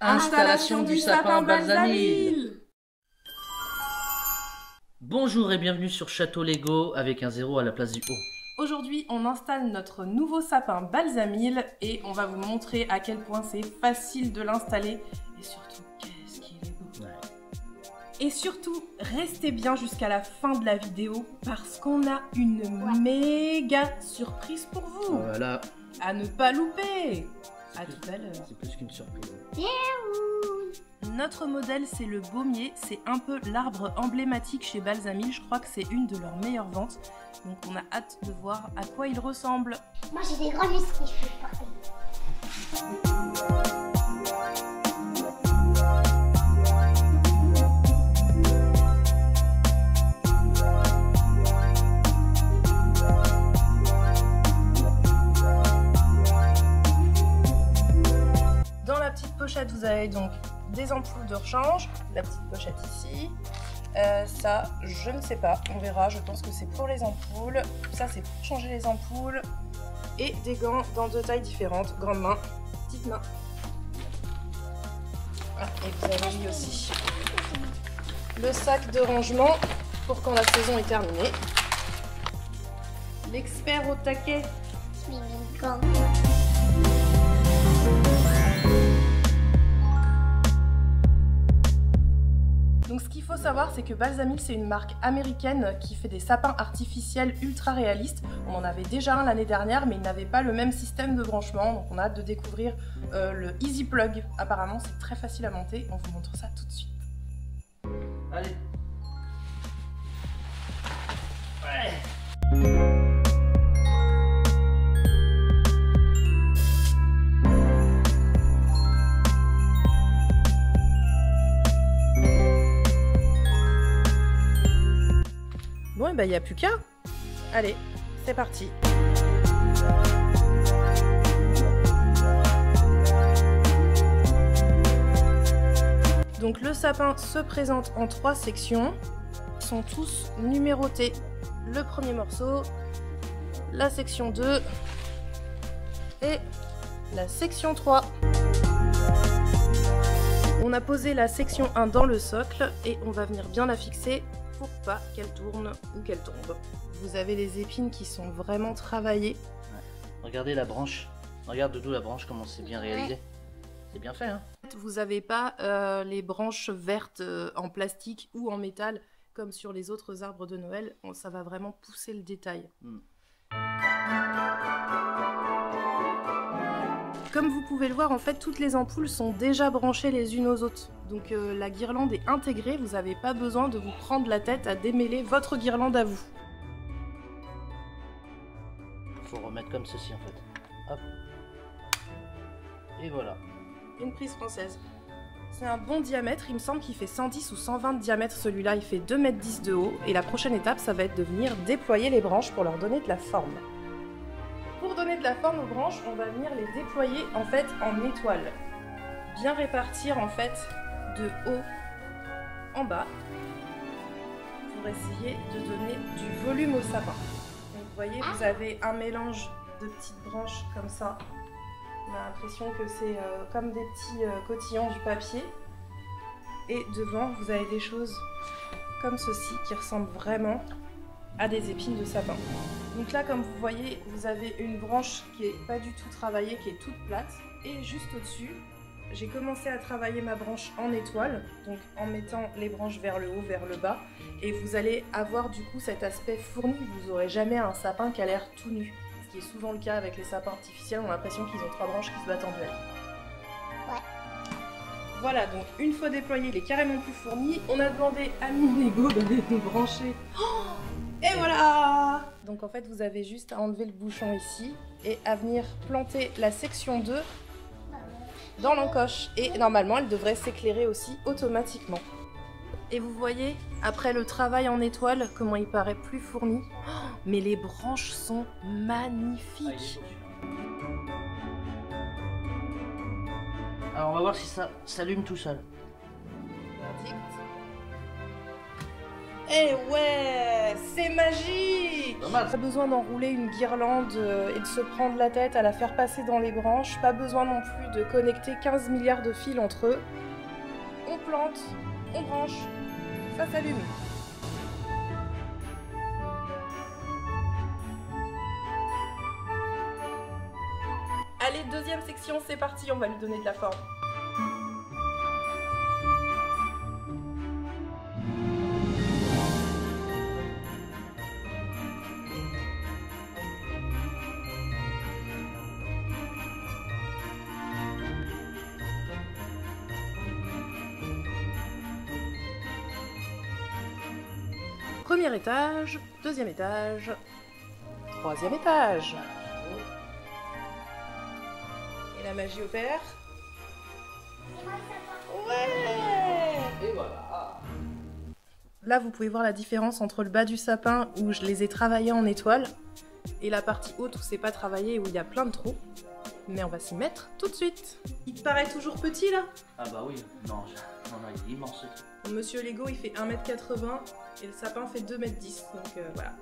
Installation du sapin Balsamil. Bonjour et bienvenue sur Château Lego avec un 0 à la place du O. Aujourd'hui, on installe notre nouveau sapin Balsamil et on va vous montrer à quel point c'est facile de l'installer et surtout, qu'est-ce qu'il est beau. Ouais. Et surtout, restez bien jusqu'à la fin de la vidéo parce qu'on a une méga surprise pour vous. Voilà. À ne pas louper. À tout à l'heure. C'est plus qu'une surprise. Notre modèle, c'est le baumier. C'est un peu l'arbre emblématique chez Balsamil. Je crois que c'est une de leurs meilleures ventes. Donc on a hâte de voir à quoi il ressemble. Moi j'ai des grands muscles, je peux porter. Dans la petite pochette, vous avez donc des ampoules de rechange, la petite pochette ici. Ça, je ne sais pas, on verra, je pense que c'est pour les ampoules. Ça, c'est pour changer les ampoules. Et des gants dans deux tailles différentes, grande main, petite main. Ah, et vous avez mis aussi le sac de rangement pour quand la saison est terminée. L'expert au taquet. Je mets mes gants. Donc ce qu'il faut savoir, c'est que Balsamil, c'est une marque américaine qui fait des sapins artificiels ultra réalistes. On en avait déjà un l'année dernière, mais il n'avait pas le même système de branchement. Donc on a hâte de découvrir le Easy Plug. Apparemment, c'est très facile à monter. On vous montre ça tout de suite. Allez. Ouais. Bon, et ben il n'y a plus qu'à. Allez, c'est parti. Donc le sapin se présente en 3 sections. Ils sont tous numérotés. Le premier morceau, la section 2 et la section 3. On a posé la section 1 dans le socle et on va venir bien la fixer pour pas qu'elle tourne ou qu'elle tombe. Vous avez les épines qui sont vraiment travaillées. Ouais. Regardez la branche. Regarde Doudou la branche, comment c'est bien réalisé. C'est bien fait, hein. Vous n'avez pas les branches vertes en plastique ou en métal comme sur les autres arbres de Noël. Ça va vraiment pousser le détail. Comme vous pouvez le voir, en fait, toutes les ampoules sont déjà branchées les unes aux autres. Donc la guirlande est intégrée, vous n'avez pas besoin de vous prendre la tête à démêler votre guirlande à vous. Faut remettre comme ceci en fait. Hop. Et voilà. Une prise française. C'est un bon diamètre, il me semble qu'il fait 110 ou 120 de diamètre celui-là, il fait 2,10 m de haut. Et la prochaine étape, ça va être de venir déployer les branches pour leur donner de la forme. Pour donner de la forme aux branches, on va venir les déployer en fait en étoiles. Bien répartir en fait de haut en bas pour essayer de donner du volume au sapin. Donc vous voyez, vous avez un mélange de petites branches comme ça. On a l'impression que c'est comme des petits cotillons du papier. Et devant, vous avez des choses comme ceci qui ressemblent vraiment à des épines de sapin. Donc là, comme vous voyez, vous avez une branche qui est pas du tout travaillée, qui est toute plate. Et juste au-dessus, j'ai commencé à travailler ma branche en étoile, donc en mettant les branches vers le haut, vers le bas. Et vous allez avoir du coup cet aspect fourni. Vous n'aurez jamais un sapin qui a l'air tout nu. Ce qui est souvent le cas avec les sapins artificiels, on a l'impression qu'ils ont 3 branches qui se battent en duel. Ouais. Voilà, donc une fois déployé, il est carrément plus fourni. On a demandé à Mini Lego de nous brancher. Et voilà! Donc en fait, vous avez juste à enlever le bouchon ici et à venir planter la section 2 dans l'encoche. Et normalement, elle devrait s'éclairer aussi automatiquement. Et vous voyez, après le travail en étoile, comment il paraît plus fourni. Oh, mais les branches sont magnifiques. Alors on va voir si ça s'allume tout seul. Eh ouais, c'est magique! Pas mal. Pas besoin d'enrouler une guirlande et de se prendre la tête à la faire passer dans les branches. Pas besoin non plus de connecter 15 milliards de fils entre eux. On plante, on branche, ça s'allume. Allez, deuxième section, c'est parti, on va lui donner de la forme. Premier étage, deuxième étage, troisième étage. Et la magie opère. Ouais! Et voilà. Là, vous pouvez voir la différence entre le bas du sapin où je les ai travaillés en étoile et la partie haute où c'est pas travaillé et où il y a plein de trous. Mais on va s'y mettre tout de suite. Il te paraît toujours petit là? Ah bah oui, non, il est immense. Monsieur Lego il fait 1m80 et le sapin fait 2m10, donc voilà.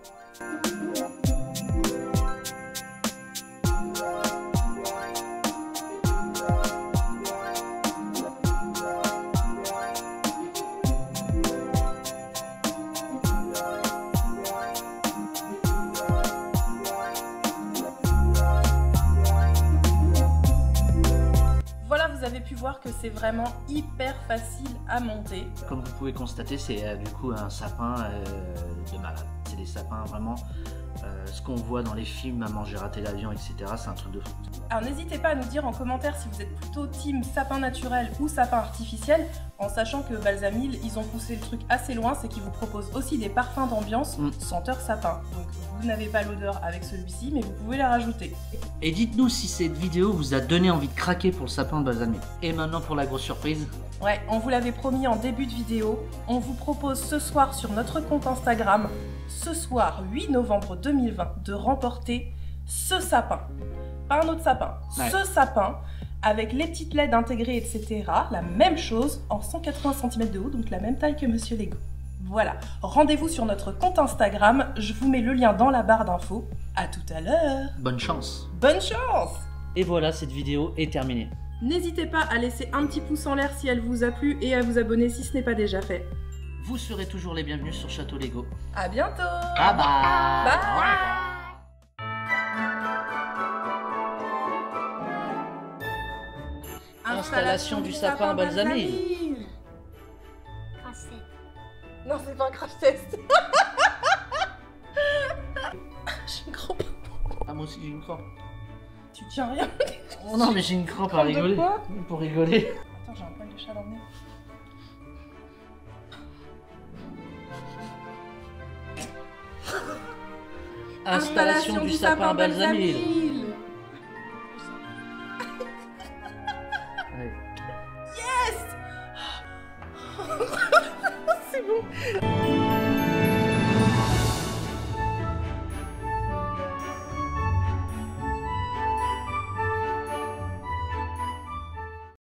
Voilà, vous avez pu voir que c'est vraiment hyper facile à monter. Comme vous pouvez constater, c'est du coup un sapin de malade. C'est des sapins vraiment, ce qu'on voit dans les films, Maman j'ai raté l'avion, etc. C'est un truc de fou. Alors n'hésitez pas à nous dire en commentaire si vous êtes plutôt team sapin naturel ou sapin artificiel, en sachant que Balsamil, ils ont poussé le truc assez loin, c'est qu'ils vous proposent aussi des parfums d'ambiance senteur sapin. Donc vous n'avez pas l'odeur avec celui-ci, mais vous pouvez la rajouter. Et dites-nous si cette vidéo vous a donné envie de craquer pour le sapin de Balsamil. Et maintenant pour la grosse surprise. Ouais, on vous l'avait promis en début de vidéo, on vous propose ce soir sur notre compte Instagram, ce soir 8 novembre 2020, de remporter ce sapin. Pas un autre sapin, ouais. Ce sapin avec les petites LED intégrées, etc. La même chose en 180 cm de haut, donc la même taille que Monsieur Lego. Voilà, rendez-vous sur notre compte Instagram, je vous mets le lien dans la barre d'infos. À tout à l'heure. Bonne chance. Bonne chance. Et voilà, cette vidéo est terminée. N'hésitez pas à laisser un petit pouce en l'air si elle vous a plu et à vous abonner si ce n'est pas déjà fait. Vous serez toujours les bienvenus sur Château Lego. À bientôt. Bye bye. Bye. Au revoir. Installation du sapin Balsamil. Casse-tête. Non, c'est pas un crash test. J'ai une crampe. Ah, moi aussi j'ai une crampe. Tu tiens rien. Oh non, mais j'ai une crampe à Crampe de rigoler. quoi? Pour rigoler. Attends, j'ai un poil de chat dans le nez. Installation du sapin Balsamil. Ouais. Yes. C'est bon.